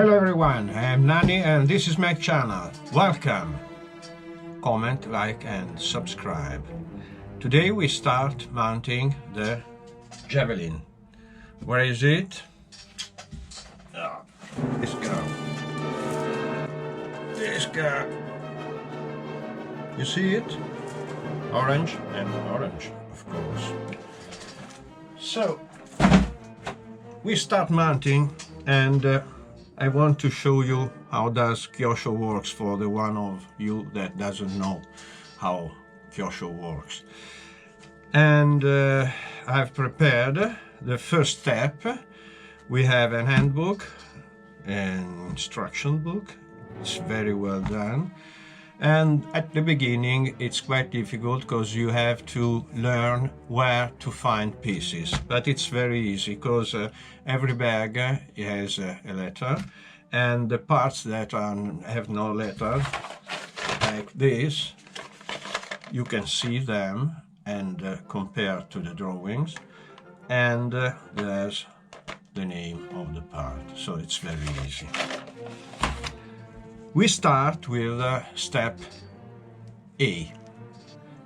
Hello everyone, I am Nani and this is my channel. Welcome! Comment, like and subscribe. Today we start mounting the Javelin. Where is it? Oh, this guy. This guy. You see it? Orange and orange, of course. So, we start mounting and I want to show you how does Kyosho works for the one of you that doesn't know how Kyosho works. And I've prepared the first step. We have an handbook, an instruction book. It's very well done. And at the beginning it's quite difficult because you have to learn where to find pieces. But it's very easy because every bag has a letter, and the parts that have no letter, like this, you can see them and compare to the drawings, and there's the name of the part, so it's very easy. We start with step A.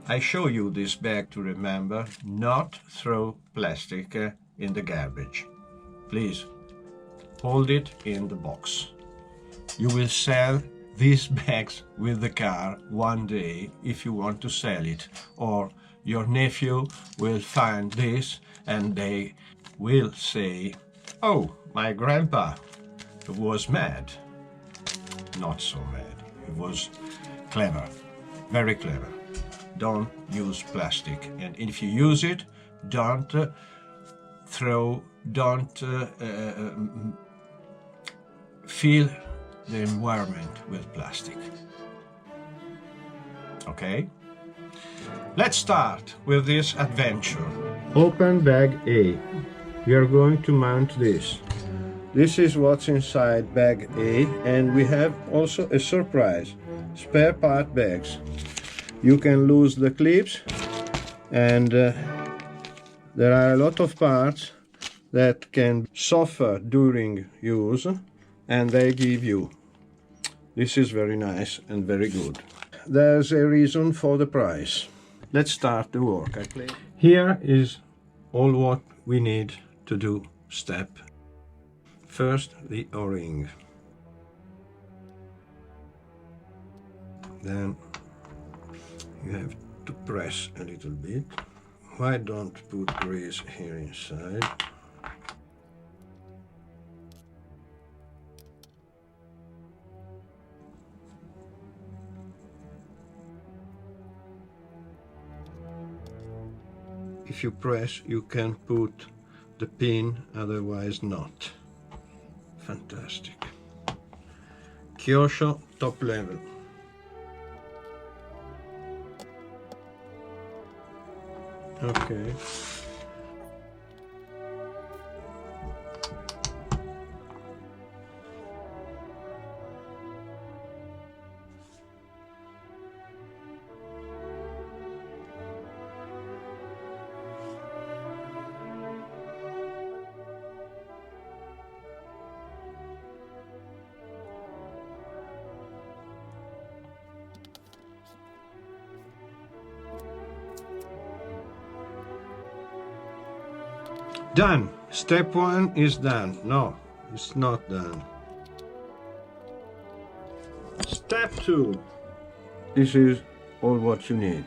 I show you this bag to remember not throw plastic in the garbage. Please hold it in the box. You will sell these bags with the car one day if you want to sell it, or your nephew will find this and they will say, "Oh, my grandpa was mad." Not so mad. It was clever, very clever. Don't use plastic, and if you use it, don't fill the environment with plastic. Okay? Let's start with this adventure. Open bag A. We are going to mount this. This is what's inside bag A, and we have also a surprise, spare part bags. You can lose the clips, and there are a lot of parts that can suffer during use, and they give you. This is very nice and very good. There's a reason for the price. Let's start the work. Here is all what we need to do step. First, the O-ring. Then you have to press a little bit. Why don't put grease here inside? If you press, you can put the pin, otherwise not. Fantastic. Kyosho top level. Okay. Done. Step 1 is done. No, it's not done. Step 2. This is all what you need.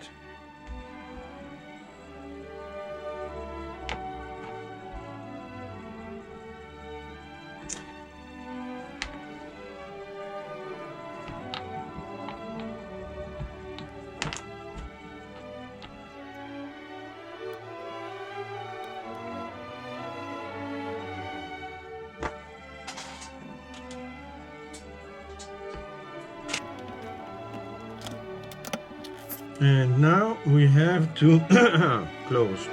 And now we have to close.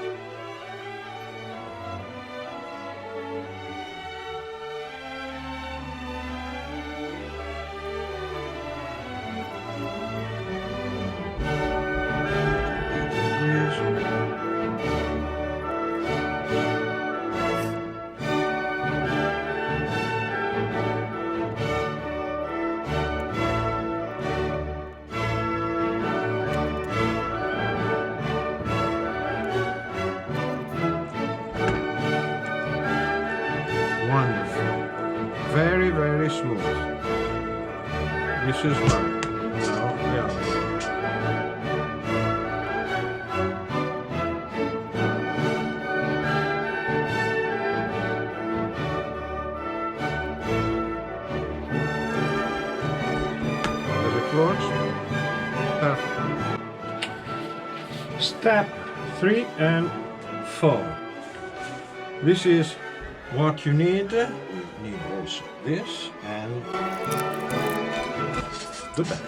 smooth. This is one. Now the other. Does it work? Perfect. Step 3 and 4. This is what you need. You need also this and the belt.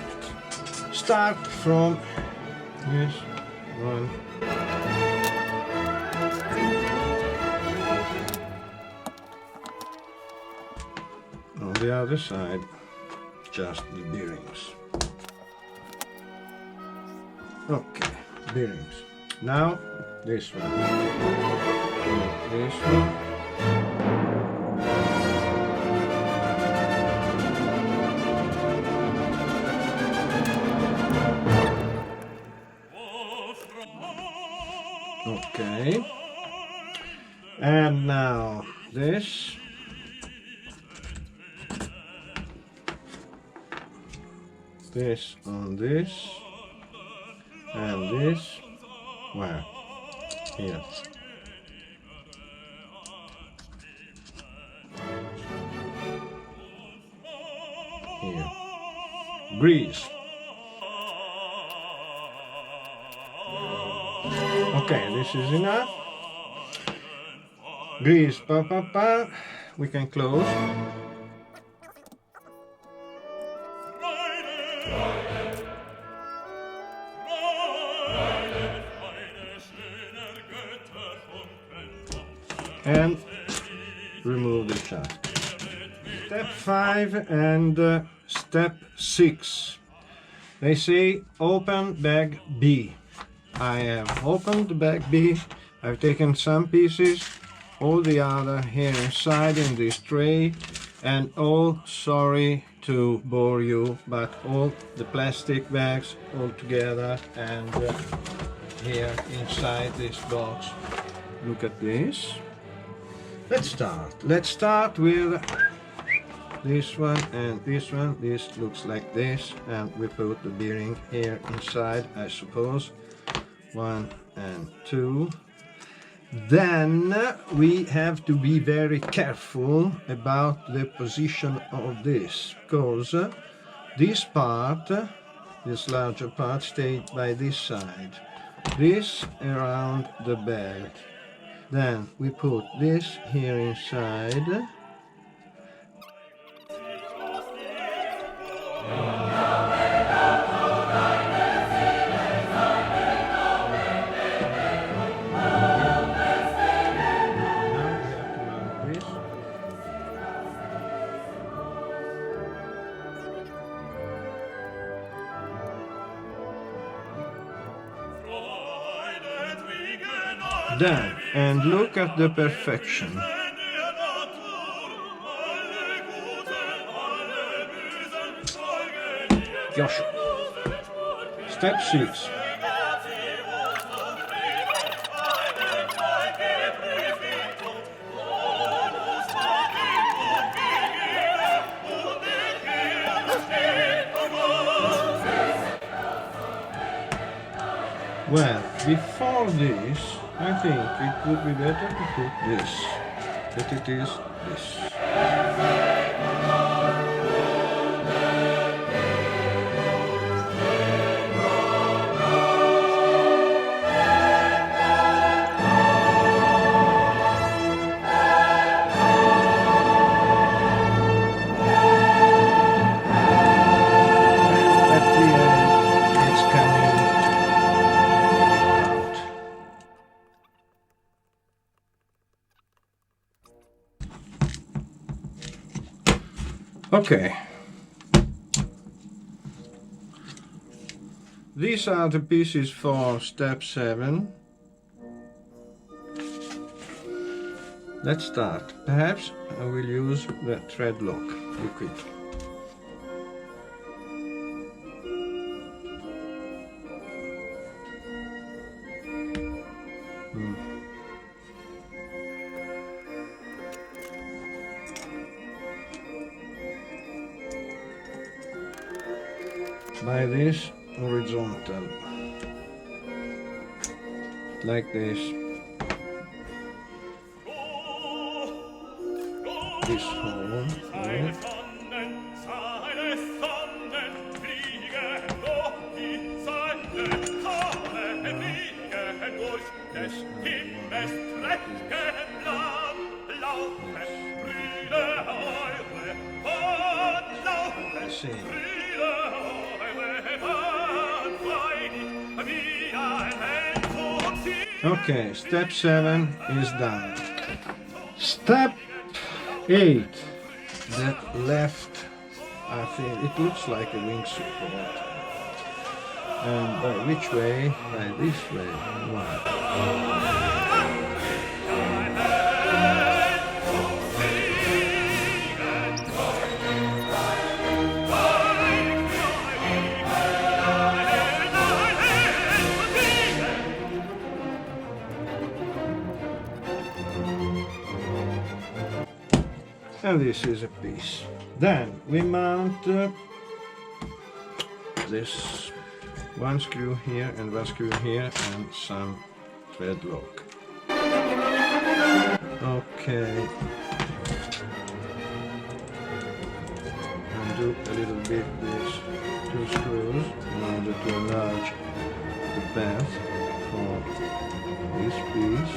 Start from this one. On the other side, just the bearings. Okay, bearings. Now this one. This one. Okay. And now this. This on this. And this. Where? Here. Here. Grease. Okay, this is enough. Grease, pa pa pa. We can close. And remove the shaft. Step 5 and step 6. They say open bag B. I have opened the bag B. I've taken some pieces, all the other here inside in this tray, and all, sorry to bore you, but all the plastic bags all together and here inside this box. Look at this. Let's start. Let's start with this one and this one. This looks like this, and we put the bearing here inside, I suppose. 1 and 2. Then we have to be very careful about the position of this, because this part, this larger part, stayed by this side. This around the belt. Then we put this here inside. Done. And look at the perfection. Kyosho. Step 6. Well, before this, I think it would be better to put this, but it is this. At the end, it's coming out. Okay. These are the pieces for step 7. Let's start. Perhaps I will use the thread lock liquid. by this horizontal, like this. This hole, right? Okay, step 7 is done. Step 8. The left, I think it looks like a wing support. And by which way? By this way. Wow. And this is a piece. Then we mount this one screw here and one screw here and some thread lock. Okay. Undo a little bit these 2 screws in order to enlarge the path for this piece.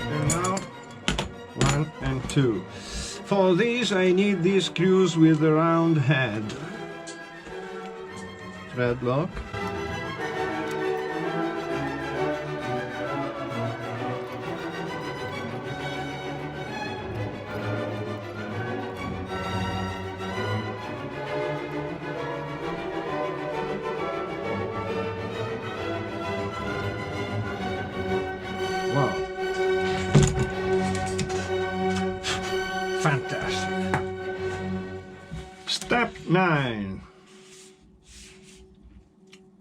And now 1 and 2. For these I need these screws with a round head. Thread lock. Wow. Fantastic. Step 9.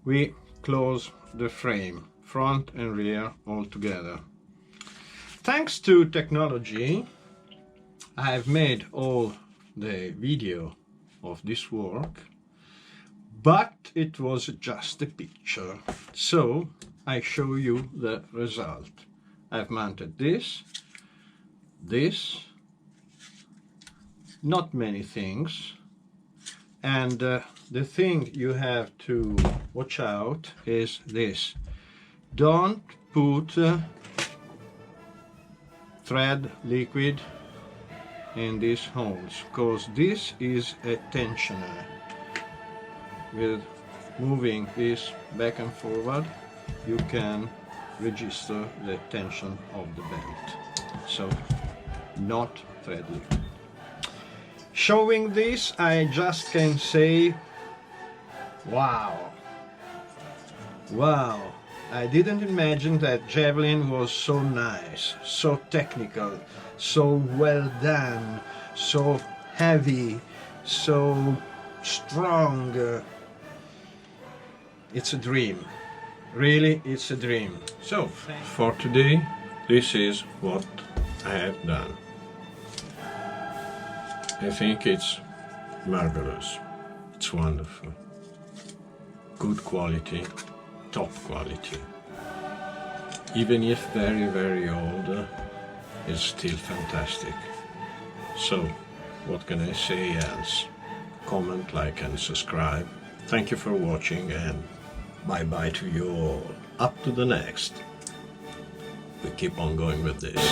We close the frame, front and rear all together. Thanks to technology, I have made all the video of this work, but it was just a picture. So I show you the result. I've mounted this, not many things, and the thing you have to watch out is this. Don't put thread liquid in these holes, because this is a tensioner. With moving this back and forward, you can register the tension of the belt. So, not thread liquid. Showing this, I just can say, wow. Wow. I didn't imagine that Javelin was so nice, so technical, so well done, so heavy, so strong. It's a dream. Really, it's a dream. So, for today, this is what I have done. I think it's marvelous. It's wonderful. Good quality, top quality. Even if very, very old, it's still fantastic. So, what can I say else? Comment, like and subscribe. Thank you for watching and bye-bye to you all. Up to the next. We keep on going with this.